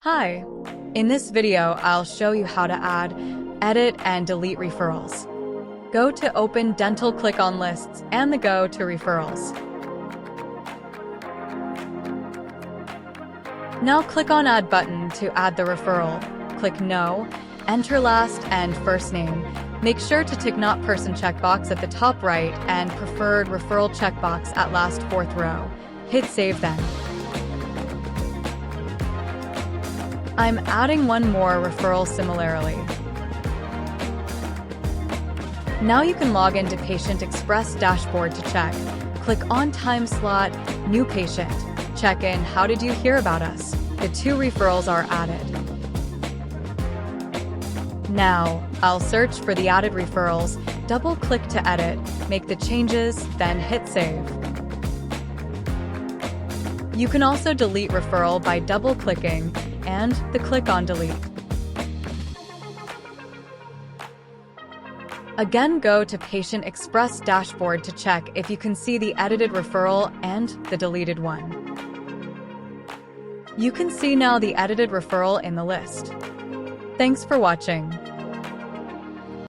Hi! In this video, I'll show you how to add, edit, and delete referrals. Go to Open Dental, click on Lists, and the Go to Referrals. Now click on Add button to add the referral. Click No, enter last and first name. Make sure to tick Not Person checkbox at the top right and Preferred Referral checkbox at last fourth row. Hit Save then. I'm adding one more referral similarly. Now you can log into Patient Xpress dashboard to check. Click on Time Slot, New Patient. Check in How did you hear about us? The 2 referrals are added. Now, I'll search for the added referrals, double-click to edit, make the changes, then hit Save. You can also delete referral by double-clicking and the click on Delete. Again, go to Patient Xpress dashboard to check if you can see the edited referral and the deleted one. You can see now the edited referral in the list. Thanks for watching.